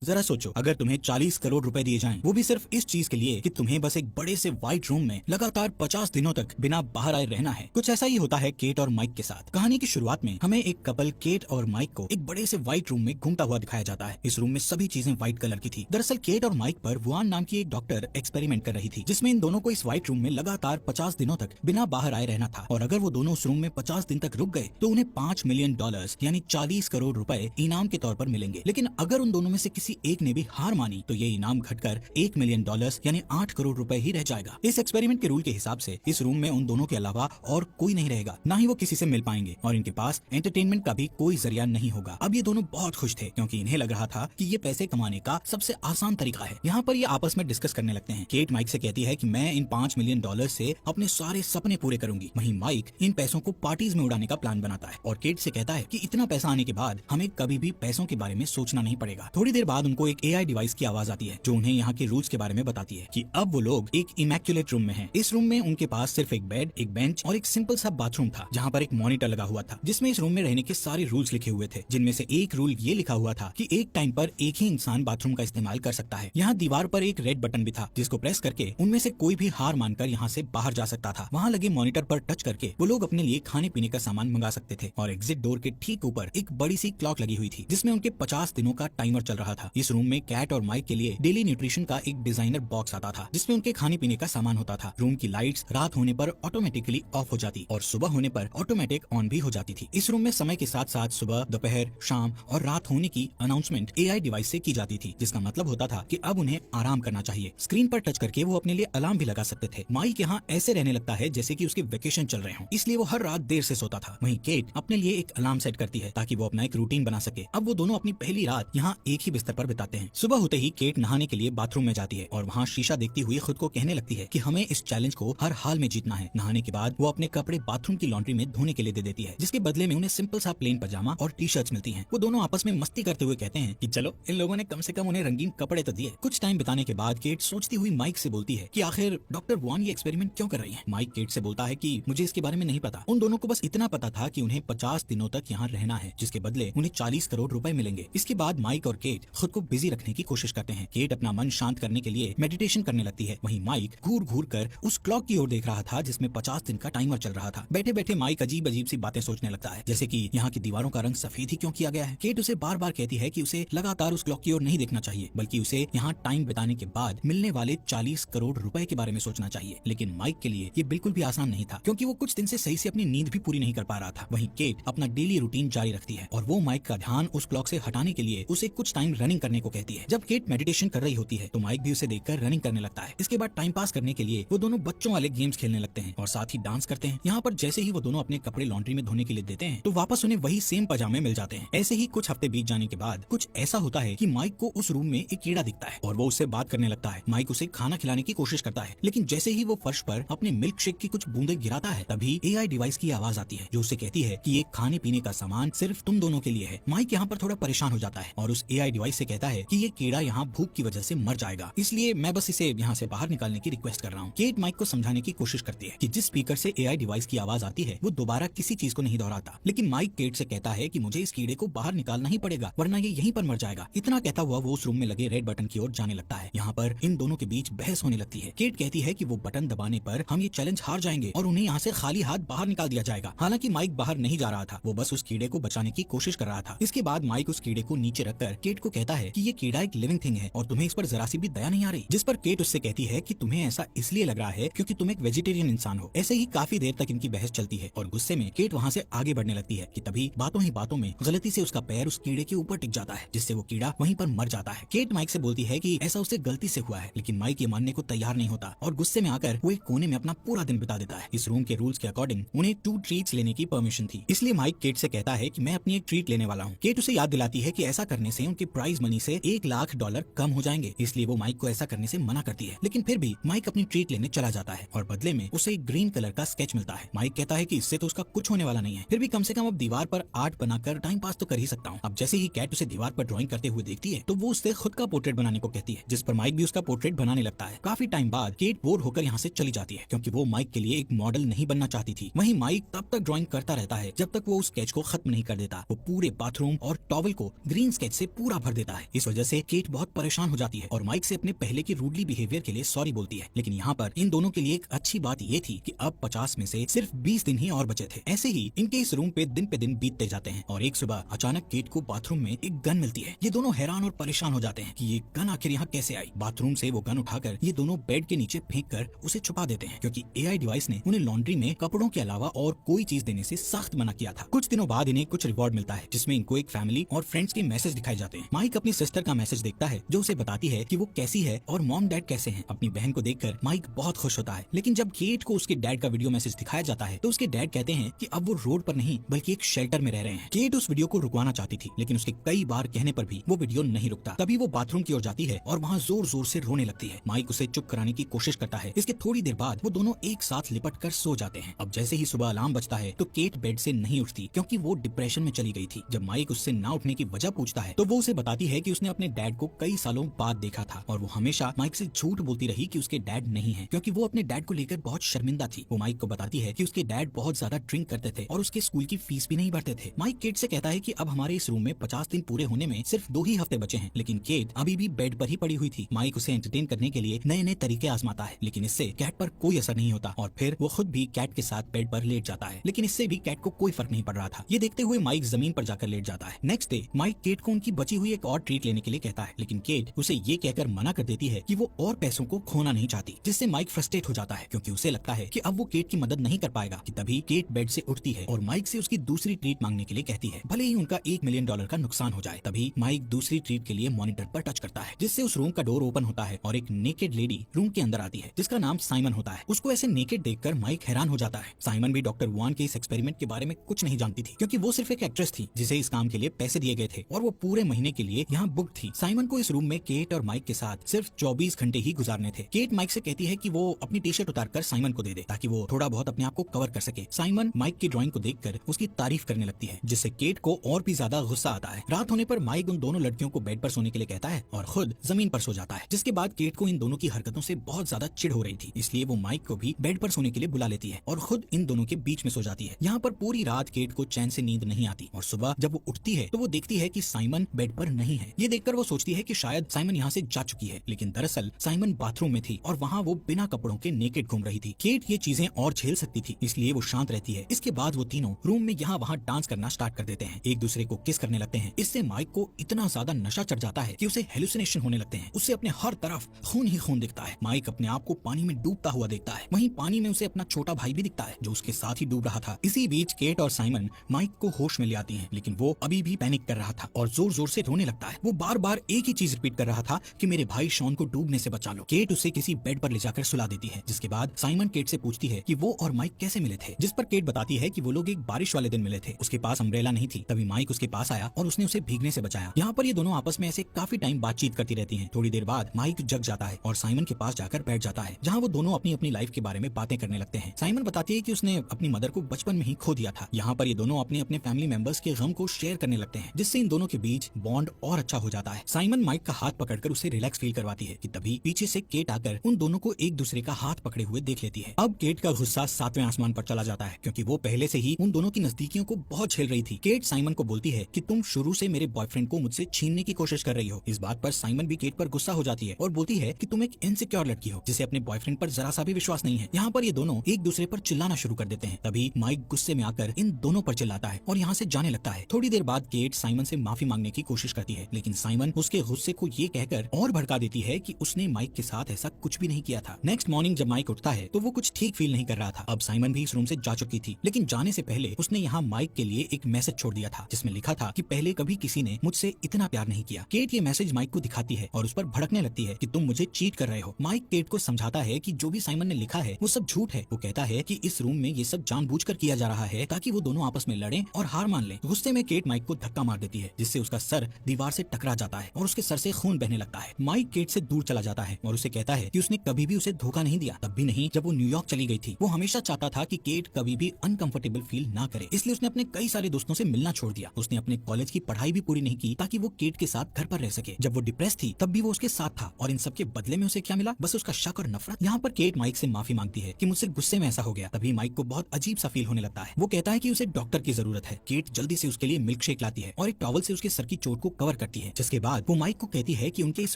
जरा सोचो, अगर तुम्हें 40 करोड़ रुपए दिए जाएं, वो भी सिर्फ इस चीज के लिए कि तुम्हें बस एक बड़े से व्हाइट रूम में लगातार 50 दिनों तक बिना बाहर आए रहना है। कुछ ऐसा ही होता है केट और माइक के साथ। कहानी की शुरुआत में हमें एक कपल केट और माइक को एक बड़े से व्हाइट रूम में घूमता हुआ दिखाया जाता है। इस रूम में सभी चीजें व्हाइट कलर की थी। दरअसल केट और माइक पर वुआन नाम की एक डॉक्टर एक्सपेरिमेंट कर रही थी, जिसमें इन दोनों को इस व्हाइट रूम में लगातार 50 दिनों तक बिना बाहर आए रहना था। और अगर वो दोनों उस रूम में 50 दिन तक रुक गए तो उन्हें $5 मिलियन यानी 40 करोड़ रुपए इनाम के तौर पर मिलेंगे। लेकिन अगर उन दोनों में से किसी एक ने भी हार मानी तो ये इनाम घटकर $1 मिलियन यानी 8 करोड़ रुपए ही रह जाएगा। इस एक्सपेरिमेंट के रूल के हिसाब से इस रूम में उन दोनों के अलावा और कोई नहीं रहेगा, ना ही वो किसी से मिल पाएंगे और इनके पास एंटरटेनमेंट का भी कोई जरिया नहीं होगा। अब ये दोनों बहुत खुश थे क्योंकि इन्हें लग रहा था कि ये पैसे कमाने का सबसे आसान तरीका है। यहाँ पर ये आपस में डिस्कस करने लगते हैं। केट माइक से कहती है कि मैं इन $5 मिलियन से अपने सारे सपने पूरे करूंगी। वहीं माइक इन पैसों को पार्टीज में उड़ाने का प्लान बनाता है और केट से कहता है कि इतना पैसा आने के बाद हमें कभी भी पैसों के बारे में सोचना नहीं पड़ेगा। थोड़ी देर बाद उनको एक AI डिवाइस की आवाज आती है जो उन्हें यहाँ के रूल्स के बारे में बताती है कि अब वो लोग एक इमैक्युलेट रूम में हैं। इस रूम में उनके पास सिर्फ एक बेड, एक बेंच और एक सिंपल सा बाथरूम था, जहाँ पर एक मॉनिटर लगा हुआ था जिसमें इस रूम में रहने के सारे रूल्स लिखे हुए थे, जिनमें से एक रूल ये लिखा हुआ था कि एक टाइम पर एक ही इंसान बाथरूम का इस्तेमाल कर सकता है। यहाँ दीवार पर एक रेड बटन भी था जिसको प्रेस करके उनमें से कोई भी हार मानकर यहाँ से बाहर जा सकता था। वहाँ लगे मॉनिटर पर टच करके वो लोग अपने लिए खाने पीने का सामान मंगा सकते थे और एग्जिट डोर के ठीक ऊपर एक बड़ी सी क्लॉक लगी हुई थी जिसमें उनके 50 दिनों का टाइमर चल रहा था। इस रूम में कैट और माइक के लिए डेली न्यूट्रिशन का एक डिजाइनर बॉक्स आता था जिसमें उनके खाने पीने का सामान होता था। रूम की लाइट्स रात होने पर ऑटोमेटिकली ऑफ हो जाती और सुबह होने पर ऑटोमेटिक ऑन भी हो जाती थी। इस रूम में समय के साथ साथ सुबह, दोपहर, शाम और रात होने की अनाउंसमेंट AI डिवाइस से की जाती थी, जिसका मतलब होता था कि अब उन्हें आराम करना चाहिए। स्क्रीन पर टच करके वो अपने लिए अलार्म भी लगा सकते थे। माइक यहाँ ऐसे रहने लगता है जैसे कि उसके वेकेशन चल रहे हों, इसलिए वो हर रात देर से सोता था। वहीं केट अपने लिए एक अलार्म सेट करती है ताकि वो अपना एक रूटीन बना सके। अब वो दोनों अपनी पहली रात यहाँ एक ही बिस्तर पर बिताते हैं। सुबह होते ही केट नहाने के लिए बाथरूम में जाती है और वहाँ शीशा देखती हुई खुद को कहने लगती है कि हमें इस चैलेंज को हर हाल में जीतना है। नहाने के बाद वो अपने कपड़े बाथरूम की लॉन्ड्री में धोने के लिए दे देती है, जिसके बदले में उन्हें सिंपल सा प्लेन पजामा और टी-शर्ट्स मिलती हैं। वो दोनों आपस में मस्ती करते हुए कहते हैं कि चलो इन लोगों ने कम से कम उन्हें रंगीन कपड़े तो दिए। कुछ टाइम बिताने के बाद केट सोचती हुई माइक से बोलती है कि आखिर डॉक्टर वुआन ये एक्सपेरिमेंट क्यों कर रही है। माइक केट से बोलता है कि मुझे इसके बारे में नहीं पता। उन दोनों को बस इतना पता था कि उन्हें 50 दिनों तक यहाँ रहना है, जिसके बदले उन्हें 40 करोड़ रुपए मिलेंगे। इसके बाद माइक और केट खुद को बिजी रखने की कोशिश करते हैं। केट अपना मन शांत करने के लिए मेडिटेशन करने लगती है। वहीं माइक घूर घूर कर उस क्लॉक की ओर देख रहा था जिसमें 50 दिन का टाइमर चल रहा था। बैठे बैठे माइक अजीब अजीब सी बातें सोचने लगता है, जैसे कि यहाँ की दीवारों का रंग सफेद ही क्यों किया गया है। केट उसे बार बार कहती है कि उसे लगातार उस क्लॉक की ओर नहीं देखना चाहिए, बल्कि उसे यहाँ टाइम बिताने के बाद मिलने वाले 40 करोड़ रुपए के बारे में सोचना चाहिए। लेकिन माइक के लिए ये बिल्कुल भी आसान नहीं था, क्योंकि वो कुछ दिन से सही से अपनी नींद भी पूरी नहीं कर पा रहा था। वहीं केट अपना डेली रूटीन जारी रखती है और वो माइक का ध्यान उस क्लॉक से हटाने के लिए उसे कुछ टाइम रनिंग करने को कहती है। जब केट मेडिटेशन कर रही होती है तो माइक भी उसे देखकर रनिंग करने लगता है। इसके बाद टाइम पास करने के लिए वो दोनों बच्चों वाले गेम्स खेलने लगते हैं और साथ ही डांस करते हैं। यहाँ पर जैसे ही वो दोनों अपने कपड़े लॉन्ड्री में धोने के लिए देते हैं तो वापस उन्हें वही सेम पजामे मिल जाते हैं। ऐसे ही कुछ हफ्ते बीत जाने के बाद कुछ ऐसा होता है कि माइक को उस रूम में एक कीड़ा दिखता है और वो उससे बात करने लगता है। माइक उसे खाना खिलाने की कोशिश करता है, लेकिन जैसे ही वो फर्श पर अपने मिल्क शेक की कुछ बूंदे गिराता है तभी AI डिवाइस की आवाज आती है जो उसे कहती है कि ये खाने पीने का सामान सिर्फ तुम दोनों के लिए है। माइक यहाँ पर थोड़ा परेशान हो जाता है और उस AI डिवाइस से कहता है कि ये कीड़ा यहाँ भूख की वजह से मर जाएगा, इसलिए मैं बस इसे यहाँ से बाहर निकालने की रिक्वेस्ट कर रहा हूँ। केट माइक को समझाने की कोशिश करती है कि जिस स्पीकर से AI डिवाइस की आवाज आती है वो दोबारा किसी चीज को नहीं दोहराता, लेकिन माइक केट से कहता है कि मुझे इस कीड़े को बाहर निकालना ही पड़ेगा वरना ये यहीं पर मर जाएगा। इतना कहता हुआ वो उस रूम में लगे रेड बटन की ओर जाने लगता है। यहाँ पर इन दोनों के बीच बहस होने लगती है। केट कहती है कि वो बटन दबाने पर हम ये चैलेंज हार जाएंगे और उन्हें यहाँ से खाली हाथ बाहर निकाल दिया जाएगा। हालांकि माइक बाहर नहीं जा रहा था, वो बस उस कीड़े को बचाने की कोशिश कर रहा था। इसके बाद माइक उस कीड़े को नीचे रखकर केट को कहता है कि ये कीड़ा एक लिविंग थिंग है और तुम्हें इस पर जरा सी भी दया नहीं आ रही। जिस पर केट उससे कहती है कि तुम्हें ऐसा इसलिए लग रहा है क्योंकि तुम एक वेजिटेरियन इंसान हो। ऐसे ही काफी देर तक इनकी बहस चलती है और गुस्से में केट वहाँ से आगे बढ़ने लगती है कि तभी बातों ही बातों में गलती से उसका पैर उस कीड़े के ऊपर टिक जाता है, जिससे वो कीड़ा वहीं पर मर जाता है। केट माइक से बोलती है कि ऐसा उससे गलती से हुआ है, लेकिन माइक ये मानने को तैयार नहीं होता और गुस्से में आकर वो एक कोने में अपना पूरा दिन बिता देता है। इस रूम के रूल्स के अकॉर्डिंग उन्हें 2 ट्रीट्स लेने की परमिशन थी, इसलिए माइक केट से कहता है कि मैं अपनी एक ट्रीट लेने वाला हूँ। केट उसे याद दिलाती है कि ऐसा करने से उनके प्राइज मनी से $1 लाख कम हो जाएंगे, इसलिए वो माइक को ऐसा करने से मना करती है। लेकिन फिर भी माइक अपनी ट्रीट लेने चला जाता है और बदले में उसे एक ग्रीन कलर का स्केच मिलता है। माइक कहता है कि इससे तो उसका कुछ होने वाला नहीं है, फिर भी कम से कम अब दीवार पर आर्ट बनाकर टाइम पास तो कर ही सकता हूँ। अब जैसे ही कैट उसे दीवार पर ड्राइंग करते हुए देखती है तो वो उससे खुद का पोर्ट्रेट बनाने को कहती है, जिस पर माइक भी उसका पोर्ट्रेट बनाने लगता है। काफी टाइम बाद केट बोर होकर यहाँ से चली जाती है क्योंकि वो माइक के लिए एक मॉडल नहीं बनना चाहती थी। वहीं माइक तब तक ड्राइंग करता रहता है जब तक वो उस स्केच को खत्म नहीं कर देता। वो पूरे बाथरूम और टॉवल को ग्रीन स्केच से पूरा भर देता देता है। इस वजह से केट बहुत परेशान हो जाती है और माइक से अपने पहले के रूडली बिहेवियर के लिए सॉरी बोलती है। लेकिन यहाँ पर इन दोनों के लिए एक अच्छी बात ये थी कि अब 50 में से सिर्फ 20 दिन ही और बचे थे। ऐसे ही इनके इस रूम पे दिन बीतते जाते हैं और एक सुबह अचानक केट को बाथरूम में एक गन मिलती है। ये दोनों हैरान और परेशान हो जाते हैं कि ये गन आखिर यहाँ कैसे आई। बाथरूम से वो गन उठाकर ये दोनों बेड के नीचे फेंक कर उसे छुपा देते हैं, क्योंकि एआई डिवाइस ने उन्हें लॉन्ड्री में कपड़ों के अलावा और कोई चीज देने से सख्त मना किया था। कुछ दिनों बाद इन्हें कुछ रिवॉर्ड मिलता है, जिसमें इनको एक फैमिली और फ्रेंड्स के मैसेज दिखाए जाते हैं। माइक अपनी सिस्टर का मैसेज देखता है जो उसे बताती है कि वो कैसी है और मॉम डैड कैसे हैं। अपनी बहन को देखकर माइक बहुत खुश होता है। लेकिन जब केट को उसके डैड का वीडियो मैसेज दिखाया जाता है तो उसके डैड कहते हैं कि अब वो रोड पर नहीं बल्कि एक शेल्टर में रह रहे हैं। केट उस वीडियो को रुकवाना चाहती थी, लेकिन उसके कई बार कहने पर भी वो वीडियो नहीं रुकता। तभी वो बाथरूम की ओर जाती है और वहाँ जोर जोर से रोने लगती है। माइक उसे चुप कराने की कोशिश करता है। इसके थोड़ी देर बाद वो दोनों एक साथ लिपट कर सो जाते हैं। अब जैसे ही सुबह अलार्म बजता है तो केट बेड से नहीं उठती, क्योंकि वो डिप्रेशन में चली गई थी। जब माइक उससे ना उठने की वजह पूछता है तो वो उसे बताती है कि उसने अपने डैड को कई सालों बाद देखा था और वो हमेशा माइक से झूठ बोलती रही कि उसके डैड नहीं है, क्योंकि वो अपने डैड को लेकर बहुत शर्मिंदा थी। वो माइक को बताती है कि उसके डैड बहुत ज्यादा ड्रिंक करते थे और उसके स्कूल की फीस भी नहीं भरते थे। माइक केट से कहता है कि अब हमारे इस रूम में 50 दिन पूरे होने में सिर्फ 2 ही हफ्ते बचे हैं, लेकिन केट अभी भी बेड पर ही पड़ी हुई थी। माइक उसे एंटरटेन करने के लिए नए नए तरीके आजमाता है, लेकिन इससे कैट पर कोई असर नहीं होता और फिर वो खुद भी कैट के साथ बेड पर लेट जाता है, लेकिन इससे भी कैट को कोई फर्क नहीं पड़ रहा था। ये देखते हुए माइक जमीन पर जाकर लेट जाता है। नेक्स्ट डे माइक केट को उनकी बची हुई एक और ट्रीट लेने के लिए कहता है, लेकिन केट उसे ये कहकर मना कर देती है कि वो और पैसों को खोना नहीं चाहती, जिससे माइक फ्रस्ट्रेट हो जाता है, क्योंकि उसे लगता है कि अब वो केट की मदद नहीं कर पाएगा। कि तभी केट बेड से उठती है और माइक से उसकी दूसरी ट्रीट मांगने के लिए कहती है, भले ही उनका $1 मिलियन का नुकसान हो जाए। तभी माइक दूसरी ट्रीट के लिए मॉनिटर पर टच करता है, जिससे उस रूम का डोर ओपन होता है और एक नेकेड लेडी रूम के अंदर आती है, जिसका नाम साइमन होता है। उसको ऐसे नेकेड देखकर माइक हैरान हो जाता है। साइमन भी डॉक्टर वुआन के इस एक्सपेरिमेंट के बारे में कुछ नहीं जानती थी, क्योंकि वो सिर्फ एक एक्ट्रेस थी जिसे इस काम के लिए पैसे दिए गए थे और वो पूरे महीने के लिए यहाँ बुक थी। साइमन को इस रूम में केट और माइक के साथ सिर्फ 24 घंटे ही गुजारने थे। केट माइक से कहती है कि वो अपनी टी शर्ट उतारकर साइमन को दे दे, ताकि वो थोड़ा बहुत अपने आप को कवर कर सके। साइमन माइक की ड्राइंग को देखकर उसकी तारीफ करने लगती है, जिससे केट को और भी ज्यादा गुस्सा आता है। रात होने पर माइक उन दोनों लड़कियों को बेड पर सोने के लिए कहता है और खुद जमीन पर सो जाता है, जिसके बाद केट को इन दोनों की हरकतों से बहुत ज्यादा चिढ़ हो रही थी, इसलिए वो माइक को भी बेड पर सोने के लिए बुला लेती है और खुद इन दोनों के बीच में सो जाती है। यहाँ पर पूरी रात केट को चैन से नींद नहीं आती और सुबह जब वो उठती है तो वो देखती है कि साइमन बेड पर नहीं है। ये देखकर वो सोचती है कि शायद साइमन यहाँ से जा चुकी है, लेकिन दरअसल साइमन बाथरूम में थी और वहाँ वो बिना कपड़ों के नेकेड घूम रही थी। केट ये चीजें और झेल सकती थी, इसलिए वो शांत रहती है। इसके बाद वो तीनों रूम में यहाँ वहाँ डांस करना स्टार्ट कर देते हैं, एक दूसरे को किस करने लगते हैं। इससे माइक को इतना ज्यादा नशा चढ़ जाता है कि उसे हेलुसिनेशन होने लगते हैं। उसे अपने हर तरफ खून ही खून दिखता है। माइक अपने आप को पानी में डूबता हुआ देखता है। वहीं पानी में उसे अपना छोटा भाई भी दिखता है जो उसके साथ ही डूब रहा था। इसी बीच केट और साइमन माइक को होश में ले आती हैं, लेकिन वो अभी भी पैनिक कर रहा था और जोर जोर से रोने लगता है। वो बार बार एक ही चीज रिपीट कर रहा था कि मेरे भाई शॉन को डूबने से बचा लो। केट उसे किसी बेड पर ले जाकर सुला देती है, जिसके बाद साइमन केट से पूछती है कि वो और माइक कैसे मिले थे, जिस पर केट बताती है कि वो लोग एक बारिश वाले दिन मिले थे। उसके पास अम्ब्रेला नहीं थी। तभी माइक उसके पास आया और उसने उसे भीगने से बचाया। यहाँ पर ये दोनों आपस में ऐसे काफी टाइम बातचीत करती रहती हैं। थोड़ी देर बाद माइक जग जाता है और साइमन के पास जाकर बैठ जाता है, जहाँ वो दोनों अपनी अपनी लाइफ के बारे में बातें करने लगते हैं। साइमन बताती है कि उसने अपनी मदर को बचपन में ही खो दिया था। यहाँ पर ये दोनों अपने अपने फैमिली मेंबर्स के गम को शेयर करने लगते हैं, जिससे इन दोनों के बीच बॉन्ड और अच्छा हो जाता है। साइमन माइक का हाथ पकड़कर उसे रिलैक्स फील करवाती है कि तभी पीछे से केट आकर उन दोनों को एक दूसरे का हाथ पकड़े हुए देख लेती है। अब केट का गुस्सा 7वें आसमान पर चला जाता है, क्योंकि वो पहले से ही उन दोनों की नजदीकियों को बहुत झेल रही थी। केट साइमन को बोलती है कि तुम शुरू से मेरे बॉयफ्रेंड को मुझसे छीनने की कोशिश कर रही हो। इस बात पर साइमन भी केट पर गुस्सा हो जाती है और बोलती है कि तुम एक इनसिक्योर लड़की हो जिसे अपने बॉयफ्रेंड पर जरा सा भी विश्वास नहीं है। यहाँ पर ये दोनों एक दूसरे पर चिल्लाना शुरू कर देते हैं। तभी माइक गुस्से में आकर इन दोनों पर चिल्लाता है और यहाँ से जाने लगता है। थोड़ी देर बाद केट साइमन से माफी मांगने की कोशिश करती है, लेकिन साइमन उसके गुस्से को ये कहकर और भड़का देती है कि उसने माइक के साथ ऐसा कुछ भी नहीं किया था। नेक्स्ट मॉर्निंग जब माइक उठता है तो वो कुछ ठीक फील नहीं कर रहा था। अब साइमन भी इस रूम से जा चुकी थी, लेकिन जाने से पहले उसने यहाँ माइक के लिए एक मैसेज छोड़ दिया था, जिसमें लिखा था कि पहले कभी किसी ने मुझसे इतना प्यार नहीं किया। केट ये मैसेज माइक को दिखाती है और उस पर भड़कने लगती है कि तुम मुझे चीट कर रहे हो। माइक केट को समझाता है कि जो भी साइमन ने लिखा है वो सब झूठ है। वो कहता है कि इस रूम में ये सब जानबूझकर किया जा रहा है ताकि वो दोनों आपस में लड़ें और हार मान लें। गुस्से में केट माइक को धक्का मार देती है, जिससे उसका सर दीवार से टकरा जाता है और उसके सर से खून बहने लगता है। माइक केट से दूर चला जाता है और उसे कहता है कि उसने कभी भी उसे धोखा नहीं दिया, तब भी नहीं जब वो न्यूयॉर्क चली गई थी। वो हमेशा चाहता था कि केट कभी भी अनकंफर्टेबल फील ना करे, इसलिए उसने अपने कई सारे दोस्तों से मिलना छोड़ दिया। उसने अपने कॉलेज की पढ़ाई भी पूरी नहीं की ताकि वो केट के साथ घर पर रह सके। जब वो डिप्रेस थी तब भी वो उसके साथ था और इन सब के बदले में उसे क्या मिला? बस उसका शक और नफरत। यहाँ पर केट माइक से माफी मांगती है कि मुझसे गुस्से में ऐसा हो गया। तभी माइक को बहुत अजीब सा फील होने लगता है। वो कहता है कि उसे डॉक्टर की जरूरत है। केट जल्दी से उसके लिए मिल्क शेक लाती है और एक टॉवल से उसके सर की चोट को कवर करती है, जिसके बाद वो माइक को कहती है कि उनके इस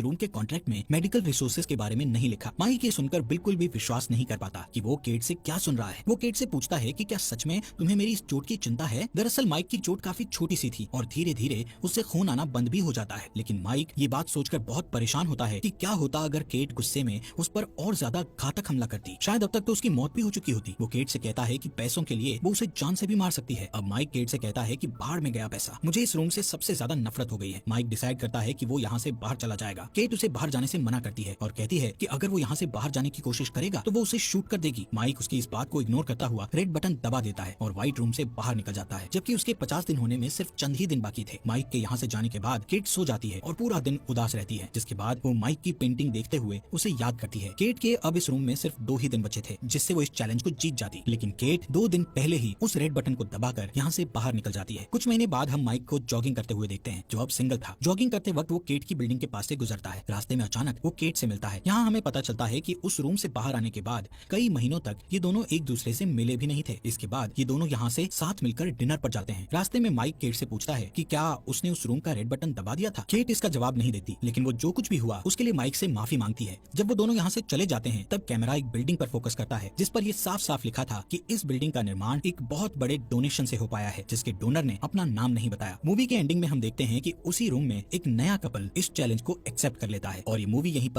रूम के कॉन्ट्रैक्ट में मेडिकल रिसोर्सेज के बारे में नहीं लिखा। माइक ये सुनकर बिल्कुल भी विश्वास नहीं कर पाता कि वो केट से क्या सुन रहा है। वो केट से पूछता है कि क्या सच में तुम्हें मेरी इस चोट की चिंता है। दरअसल माइक की चोट काफी छोटी सी थी और धीरे धीरे उससे खून आना बंद भी हो जाता है, लेकिन माइक ये बात सोचकर बहुत परेशान होता है कि क्या होता अगर केट गुस्से में उस पर और ज्यादा घातक हमला करती। शायद अब तक तो उसकी मौत भी हो चुकी होती। वो केट से कहता है कि पैसों के लिए वो उसे जान से भी मार सकती है। अब माइक केट से कहता है कि बाहर में गया पैसा, मुझे इस रूम से सबसे ज्यादा नफरत हो गई है। माइक डिसाइड करता है कि वो यहाँ से बाहर चला जाएगा। केट उसे बाहर जाने से मना करती है और कहती है कि अगर वो यहाँ से बाहर जाने की कोशिश करेगा तो वो उसे शूट कर देगी। माइक उसकी इस बात को इग्नोर करता हुआ रेड बटन दबा देता है और व्हाइट रूम से बाहर निकल जाता है, जबकि उसके 50 दिन होने में सिर्फ चंद ही दिन बाकी थे। माइक के यहाँ से जाने के बाद केट सो जाती है और पूरा दिन उदास रहती है, जिसके बाद वो माइक की पेंटिंग देखते हुए उसे याद करती है। केट के अब इस रूम में सिर्फ 2 ही दिन बचे थे जिससे वो इस चैलेंज को जीत जाती, लेकिन केट 2 दिन पहले ही उस रेड बटन को दबाकर यहाँ से बाहर निकल जाती है। कुछ महीने बाद हम माइक को जॉगिंग करते हुए देखते हैं, जो अब सिंगल था। जॉगिंग करते वक्त वो केट की बिल्डिंग के पास से गुजरता है। रास्ते में अचानक वो केट से मिलता है। यहाँ हमें पता चलता है कि उस रूम से बाहर आने के बाद कई महीनों तक ये दोनों एक दूसरे से मिले भी नहीं थे। इसके बाद ये दोनों यहाँ से साथ मिलकर डिनर पर जाते हैं। रास्ते में माइक केट से पूछता है कि क्या उसने उस रूम का रेड बटन दबा दिया था। केट इसका जवाब नहीं देती, लेकिन वो जो कुछ भी हुआ उसके लिए माइक से माफी मांगती है। जब वो दोनों यहाँ से चले जाते हैं तब कैमरा एक बिल्डिंग पर फोकस करता है जिस पर ये साफ साफ लिखा था कि इस बिल्डिंग का निर्माण एक बहुत बड़े डोनेशन से हो पाया है, जिसके डोनर ने अपना नाम नहीं बताया। मूवी के एंडिंग में हम देखते हैं कि उसी रूम में एक नया कपल इस चैलेंज को एक्सेप्ट कर लेता है और ये मूवी यहीं पर